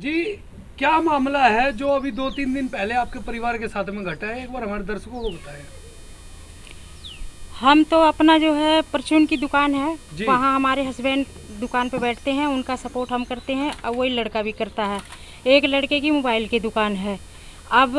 जी, क्या मामला है जो अभी 2-3 दिन पहले आपके परिवार के साथ में घटा है, एक बार हमारे दर्शकों को बताएं। हम तो अपना जो है परचून की दुकान है, जी। वहाँ हमारे हस्बैंड दुकान पे बैठते हैं, उनका सपोर्ट हम करते हैं और वही लड़का भी करता है। एक लड़के की मोबाइल की दुकान है। अब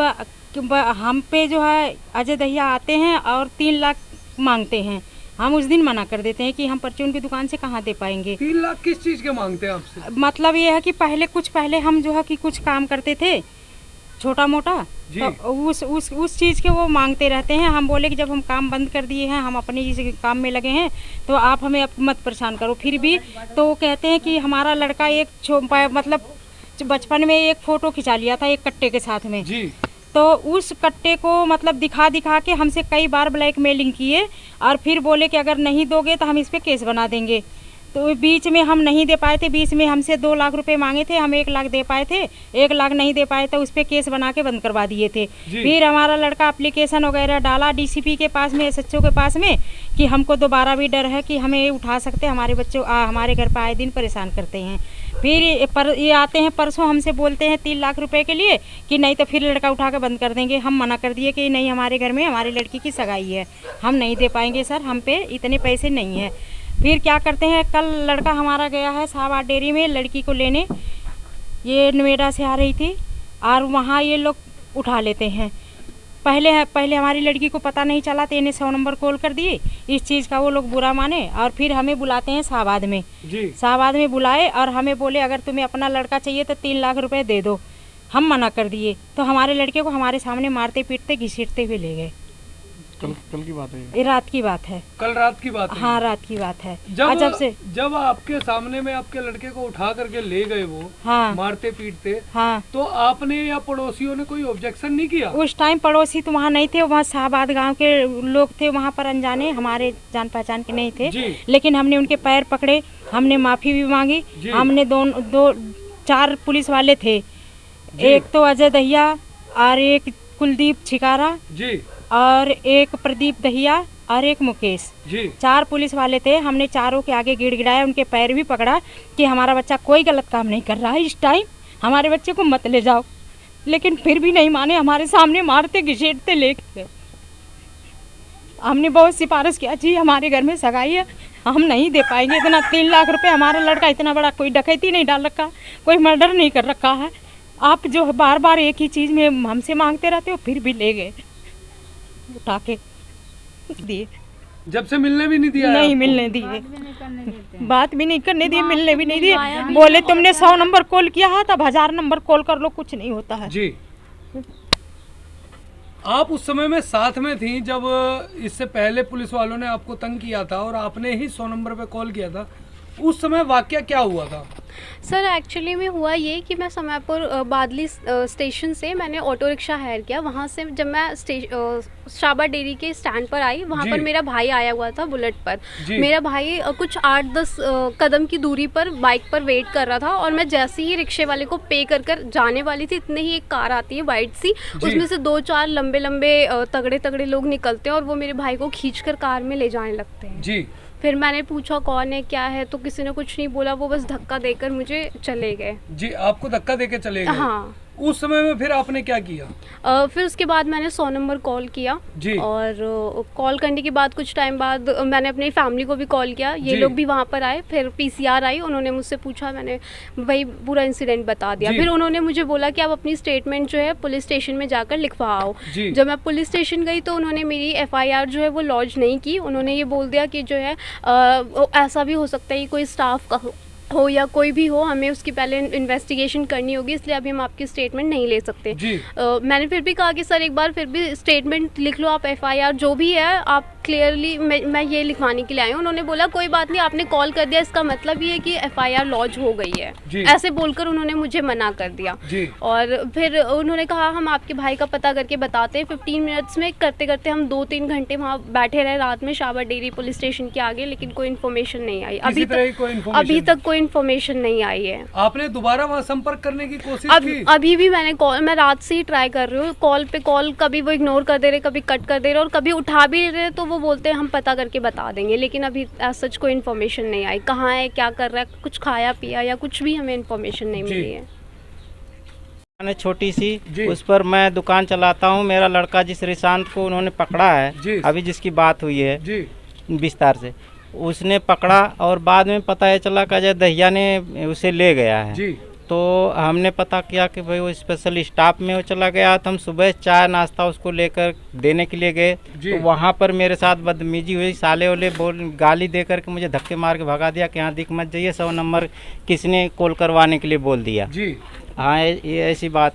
हम पे जो है अजय दहिया आते हैं और 3 लाख मांगते हैं। हम उस दिन मना कर देते हैं कि हम परचून की दुकान से कहाँ दे पाएंगे। 3 लाख किस चीज के मांगते हैं आपसे? मतलब ये है कि पहले हम जो है कि कुछ काम करते थे छोटा मोटा, तो उस चीज़ के वो मांगते रहते हैं। हम बोले कि जब हम काम बंद कर दिए हैं, हम अपने इस काम में लगे हैं, तो आप हमें अब मत परेशान करो। फिर भी तो वो कहते हैं कि हमारा लड़का मतलब बचपन में एक फ़ोटो खिंचा लिया था एक कट्टे के साथ में जी। तो उस कट्टे को मतलब दिखा दिखा के हमसे कई बार ब्लैकमेलिंग किए और फिर बोले कि अगर नहीं दोगे तो हम इस पर केस बना देंगे। तो बीच में हम नहीं दे पाए थे, बीच में हमसे 2 लाख रुपए मांगे थे, हम 1 लाख दे पाए थे, 1 लाख नहीं दे पाए तो उस पर केस बना के बंद करवा दिए थे। फिर हमारा लड़का एप्लीकेशन वगैरह डाला डीसीपी के पास में, एसएचओ के पास में, कि हमको दोबारा भी डर है कि हमें उठा सकते, हमारे बच्चों हमारे घर पर आए दिन परेशान करते हैं। फिर ये आते हैं परसों हमसे बोलते हैं 3 लाख रुपए के लिए कि नहीं तो फिर लड़का उठा के बंद कर देंगे। हम मना कर दिए कि नहीं, हमारे घर में हमारी लड़की की सगाई है, हम नहीं दे पाएंगे सर, हम पे इतने पैसे नहीं हैं। फिर क्या करते हैं, कल लड़का हमारा गया है शाहबाद डेयरी में लड़की को लेने, ये नोएडा से आ रही थी और वहाँ ये लोग उठा लेते हैं। पहले हमारी लड़की को पता नहीं चला तो इन्हें 100 नंबर कॉल कर दिए, इस चीज़ का वो लोग बुरा माने और फिर हमें बुलाते हैं शाहबाद में। शाहबाद में बुलाए और हमें बोले अगर तुम्हें अपना लड़का चाहिए तो 3 लाख रुपए दे दो। हम मना कर दिए तो हमारे लड़के को हमारे सामने मारते पीटते घसीटते हुए ले गए। कल की बात है ये रात की बात है। कल रात की बात है? हाँ, रात की बात है। जब आपके सामने में आपके लड़के को उठा करके ले गए वो, हाँ, मारते पीटते, हाँ, तो आपने या पड़ोसियों ने कोई ऑब्जेक्शन नहीं किया? उस टाइम पड़ोसी तो वहाँ नहीं थे, वहाँ शाहबाद गांव के लोग थे वहाँ पर, अनजाने, हमारे जान पहचान के नहीं थे। लेकिन हमने उनके पैर पकड़े, हमने माफी भी मांगी। हमने 4 पुलिस वाले थे, एक तो अजय दहिया और एक कुलदीप छिकारा जी और एक प्रदीप दहिया और एक मुकेश जी, 4 पुलिस वाले थे। हमने चारों के आगे गिड़गिड़ाया, उनके पैर भी पकड़ा कि हमारा बच्चा कोई गलत काम नहीं कर रहा है, इस टाइम हमारे बच्चे को मत ले जाओ। लेकिन फिर भी नहीं माने, हमारे सामने मारते घसीटते ले गए। हमने बहुत सिफारिश किया, जी हमारे घर में सगाई है, हम नहीं दे पाएंगे इतना 3 लाख रुपए। हमारा लड़का इतना बड़ा कोई डकैती नहीं डाल रखा, कोई मर्डर नहीं कर रखा है। आप जो बार बार एक ही चीज़ में हमसे मांगते रहते हो, फिर भी ले गए उठा के दिए। जब से मिलने भी नहीं दिया? नहीं मिलने दिए, बात भी नहीं करने दिए, मिलने भी नहीं दिए। बोले तुमने 100 नंबर कॉल किया है तब 1000 नंबर कॉल कर लो, कुछ नहीं होता है। जी। आप उस समय में साथ में थी जब इससे पहले पुलिस वालों ने आपको तंग किया था और आपने ही 100 नंबर पे कॉल किया था, उस समय वाकया क्या हुआ था? सर एक्चुअली में हुआ ये कि मैं समयपुर बादली स्टेशन से मैंने ऑटो रिक्शा हायर किया। वहाँ से जब मैं शाहबाद डेयरी के स्टैंड पर आई, वहाँ पर मेरा भाई आया हुआ था बुलेट पर। मेरा भाई कुछ 8-10 कदम की दूरी पर बाइक पर वेट कर रहा था और मैं जैसे ही रिक्शे वाले को पे कर जाने वाली थी, इतने ही एक कार आती है वाइट सी, उसमें से 2-4 लंबे लंबे तगड़े लोग निकलते हैं और वो मेरे भाई को खींच कर कार में ले जाने लगते हैं। जी। फिर मैंने पूछा कौन है क्या है, तो किसी ने कुछ नहीं बोला, वो बस धक्का देकर मुझे चले गए। जी, आपको धक्का देके चले गए? हाँ। उस समय में फिर आपने क्या किया? फिर उसके बाद मैंने 100 नंबर कॉल किया जी। और कॉल करने के बाद कुछ टाइम बाद मैंने अपनी फैमिली को भी कॉल किया, ये लोग भी वहाँ पर आए। फिर पीसीआर आई, उन्होंने मुझसे पूछा, मैंने वही पूरा इंसिडेंट बता दिया। फिर उन्होंने मुझे बोला कि आप अपनी स्टेटमेंट जो है पुलिस स्टेशन में जाकर लिखवाओ। जब मैं पुलिस स्टेशन गई तो उन्होंने मेरी FIR जो है वो लॉन्च नहीं की। उन्होंने ये बोल दिया कि जो है ऐसा भी हो सकता है कि कोई स्टाफ का हो या कोई भी हो, हमें उसकी पहले इन्वेस्टिगेशन करनी होगी, इसलिए अभी हम आपकी स्टेटमेंट नहीं ले सकते। मैंने फिर भी कहा कि सर एक बार फिर भी स्टेटमेंट लिख लो, आप FIR जो भी है आप क्लियरली, मैं ये लिखवाने के लिए आई हूँ। उन्होंने बोला कोई बात नहीं, आपने कॉल कर दिया, इसका मतलब ये है कि FIR लॉन्च हो गई है। ऐसे बोलकर उन्होंने मुझे मना कर दिया। और फिर उन्होंने कहा हम आपके भाई का पता करके बताते हैं। 15 मिनट्स में करते करते हम 2-3 घंटे वहाँ बैठे रहे रात में शाहबाद डेयरी पुलिस स्टेशन के आगे, लेकिन कोई इन्फॉर्मेशन नहीं आई। अभी तक कोई इन्फॉर्मेशन नहीं आई है। आपने दोबारा वहाँ संपर्क करने की कोशिश की? अभी भी मैं रात से ही ट्राई कर रही हूँ, कॉल पे कॉल, कभी वो इग्नोर कर दे रहे, कभी कट कर दे रहे और कभी उठा भी रहे तो वो बोलते हैं हम पता करके बता देंगे। लेकिन अभी सच कोई इन्फॉर्मेशन नहीं आई, कहाँ है, क्या कर रहा है, कुछ खाया पिया या कुछ भी हमें इन्फॉर्मेशन नहीं मिली है। छोटी सी जी। उस पर मैं दुकान चलाता हूँ। मेरा लड़का जिस रिशांत को उन्होंने पकड़ा जी। है, अभी जिसकी बात हुई है जी विस्तार से, उसने पकड़ा और बाद में पता है चला कि अजय दहिया ने उसे ले गया है। जी तो हमने पता किया कि भाई वो स्पेशल स्टाफ में वो चला गया। तो हम सुबह चाय नाश्ता उसको लेकर देने के लिए गए, तो वहाँ पर मेरे साथ बदतमीजी हुई। साले वाले गाली दे करके मुझे धक्के मार के भगा दिया कि यहाँ दिख मत जाइए, 100 नंबर किसने कॉल करवाने के लिए बोल दिया। जी हाँ, ये ऐसी बात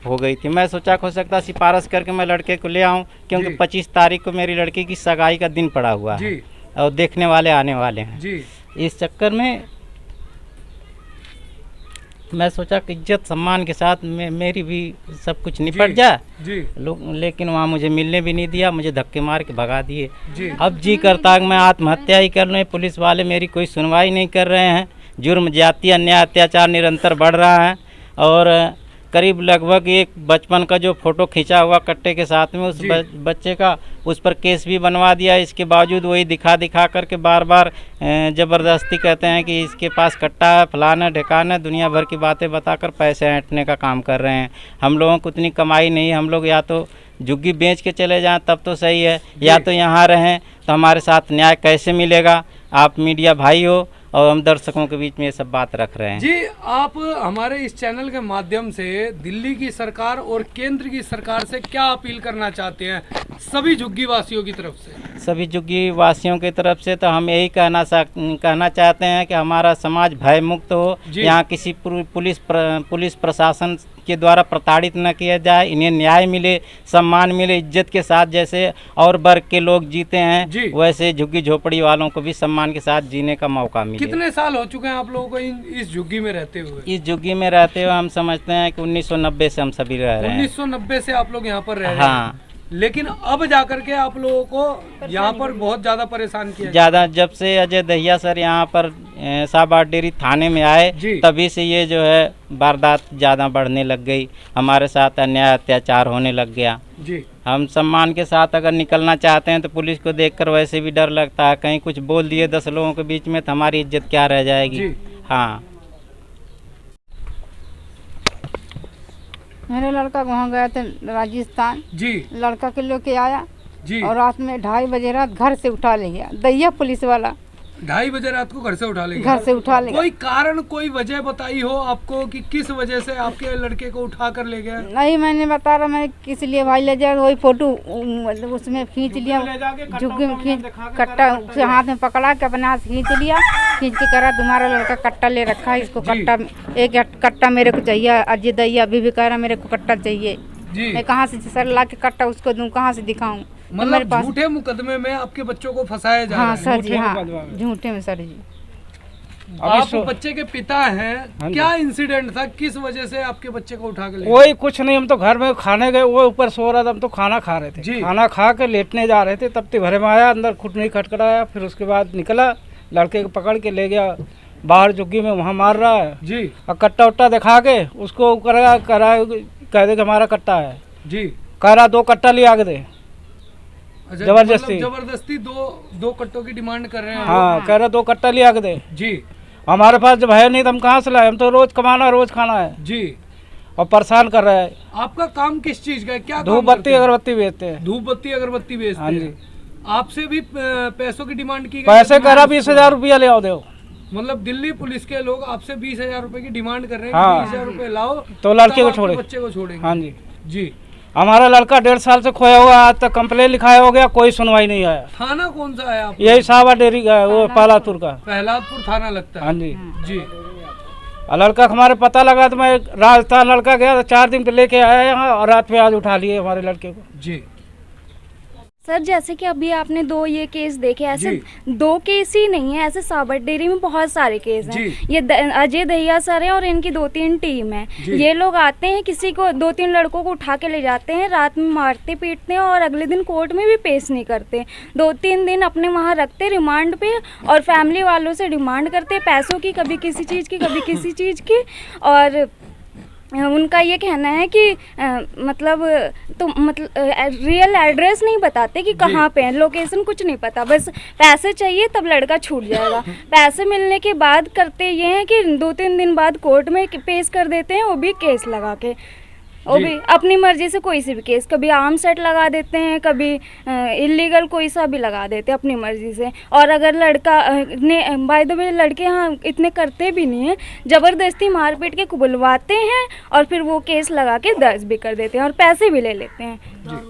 हो गई थी। मैं सोचा हो सकता सिफारिश करके मैं लड़के को ले आऊँ, क्योंकि 25 तारीख को मेरी लड़की की सगाई का दिन पड़ा हुआ है और देखने वाले आने वाले हैं। जी इस चक्कर में मैं सोचा कि इज्जत सम्मान के साथ मेरी भी सब कुछ निपट जाए। जी लोग लेकिन वहाँ मुझे मिलने भी नहीं दिया, मुझे धक्के मार के भगा दिए। जी अब जी करता है मैं आत्महत्या ही कर लूँ। पुलिस वाले मेरी कोई सुनवाई नहीं कर रहे हैं। जुर्म, जाति, अन्याय, अत्याचार निरंतर बढ़ रहा है। और करीब लगभग एक बचपन का जो फ़ोटो खींचा हुआ कट्टे के साथ में उस बच्चे का, उस पर केस भी बनवा दिया। इसके बावजूद वही दिखा करके बार बार ज़बरदस्ती कहते हैं कि इसके पास कट्टा है, फलाना ढिकाना, दुनिया भर की बातें बताकर पैसे ऐंठने का काम कर रहे हैं। हम लोगों को उतनी कमाई नहीं, हम लोग या तो झुग्गी बेच के चले जाएं तब तो सही है, या तो यहाँ रहें। तो हमारे साथ न्याय कैसे मिलेगा? आप मीडिया भाई हो और हम दर्शकों के बीच में ये सब बात रख रहे हैं। जी, आप हमारे इस चैनल के माध्यम से दिल्ली की सरकार और केंद्र की सरकार से क्या अपील करना चाहते हैं सभी झुग्गी वासियों की तरफ से? सभी झुग्गी वासियों की तरफ से तो हम यही कहना चाहते हैं कि हमारा समाज भय मुक्त हो। यहाँ किसी पुलिस प्रशासन के द्वारा प्रताड़ित न किया जाए, इन्हें न्याय मिले, सम्मान मिले, इज्जत के साथ जैसे और वर्ग के लोग जीते हैं वैसे झुग्गी झोपड़ी वालों को भी सम्मान के साथ जीने का मौका मिले। कितने साल हो चुके हैं आप लोगों को इस झुग्गी में रहते हुए? इस झुग्गी में रहते हुए हम समझते हैं कि 1990 से हम सभी रह रहे हैं। 1990 से आप लोग यहाँ पर रह रहे हैं? हाँ। लेकिन अब जाकर के आप लोगों को यहाँ पर बहुत ज़्यादा परेशान किया ज़्यादा। जब से अजय दहिया सर यहाँ पर शाहबाद डेयरी थाने में आए तभी से ये जो है वारदात ज़्यादा बढ़ने लग गई, हमारे साथ अन्याय अत्याचार होने लग गया। जी हम सम्मान के साथ अगर निकलना चाहते हैं तो पुलिस को देखकर वैसे भी डर लगता है, कहीं कुछ बोल दिए 10 लोगों के बीच में तो हमारी इज्जत क्या रह जाएगी। हाँ। मेरा लड़का वहाँ गया था राजस्थान जी, लड़का के लेके आया जी और रात में 2:30 बजे रात घर से उठा ले गया दहिया पुलिस वाला। 2:30 बजे रात को घर से उठा ले गया? घर से उठा ले गया। कोई कारण, कोई वजह बताई हो आपको कि किस वजह से आपके लड़के को उठा कर ले गया? नहीं, मैंने बता रहा मैं किस लिए भाई ले जाए, वही फोटो मतलब उसमें खींच लिया, झुग्गी में खींच कट्टा उसके हाथ में पकड़ा के अपने हाथ खींच लिया, खींच के करा तुम्हारा लड़का कट्टा ले रखा है, इसको कट्टा, एक कट्टा मेरे को चाहिए। अजय दहिया अभी भी कह रहा मेरे को कट्टा चाहिए। मैं कहाँ से सर ला के कट्टा उसको दूं, कहाँ से दिखाऊं? मतलब झूठे मुकदमे में आपके बच्चों को फंसाया जा रहा है? हाँ सर जी, हाँ झूठे में सर जी। आप बच्चे के पिता हैं, क्या इंसिडेंट था, किस वजह से आपके बच्चे को उठा के ले? कोई कुछ नहीं, हम तो घर में खाने गए, वो ऊपर सो रहा था, हम तो खाना खा रहे थे। खाना खा के लेटने जा रहे थे तब तक घरे में आया, अंदर खुटनी खटखटाया, फिर उसके बाद निकला, लड़के को पकड़ के ले गया बाहर झुग्गी में, वहाँ मार रहा है जी। और कट्टा उट्टा दिखा के उसको कह दे कि हमारा कट्टा है जी, कह रहा 2 कट्टा ले आगे दे। अच्छा, जबरदस्ती जबरदस्ती दो कट्टों की डिमांड कर रहे हैं? हाँ, कह रहा 2 कट्टा ले आगे दे जी। हमारे पास जब है नहीं तो हम कहाँ से लाए, हम तो रोज कमाना रोज खाना है जी। और परेशान कर रहा है। आपका काम किस चीज का है? क्या धूप बत्ती अगरबत्ती बेचते हैं। धूप बत्ती अगरबत्ती बेचते हाँ हैं? जी। आपसे भी पैसों की डिमांड की गई? पैसे कह रहा 20,000 रुपया ले आओ दो। मतलब दिल्ली पुलिस के लोग आपसे 20,000 रुपए की डिमांड कर रहे हैं? हाँ। 20,000 रुपए लाओ तो लड़के को छोड़े, बच्चे को छोड़ेंगे? हाँ जी। जी। हमारा लड़का 1.5 साल से खोया हुआ, आज तक कंप्लेन लिखाया हो गया, कोई सुनवाई नहीं आया। थाना कौन सा है आपका? यही शाहबाद डेयरी का है, वो पहलादपुर का। पहलादपुर थाना लगता है? हाँ जी जी। और लड़का हमारे पता लगा तो मैं राजस्थान लड़का गया तो 4 दिन पे लेके आया यहाँ और रात में आज उठा लिए हमारे लड़के को। जी सर, जैसे कि अभी आपने 2 ये केस देखे, ऐसे 2 केस ही नहीं है, ऐसे शाहबाद डेयरी में बहुत सारे केस हैं। ये अजय दहिया सर हैं और इनकी 2-3 टीम है। ये लोग आते हैं, किसी को 2-3 लड़कों को उठा के ले जाते हैं, रात में मारते पीटते हैं और अगले दिन कोर्ट में भी पेश नहीं करते। 2-3 दिन अपने वहाँ रखते रिमांड पे और फैमिली वालों से डिमांड करते पैसों की, कभी किसी चीज़ की, कभी किसी चीज़ की। और उनका ये कहना है कि मतलब रियल एड्रेस नहीं बताते कि कहाँ पे है, लोकेशन कुछ नहीं पता, बस पैसे चाहिए तब लड़का छूट जाएगा। पैसे मिलने के बाद करते ये हैं कि 2-3 दिन बाद कोर्ट में पेश कर देते हैं, वो भी केस लगा के। वो भी अपनी मर्जी से कोई सी भी केस, कभी आर्म सेट लगा देते हैं, कभी इलीगल कोई सा भी लगा देते हैं अपनी मर्जी से। और अगर लड़का ने, बाय द वे लड़के यहाँ इतने करते भी नहीं हैं, ज़बरदस्ती मारपीट के बुलवाते हैं और फिर वो केस लगा के दर्ज भी कर देते हैं और पैसे भी ले लेते हैं।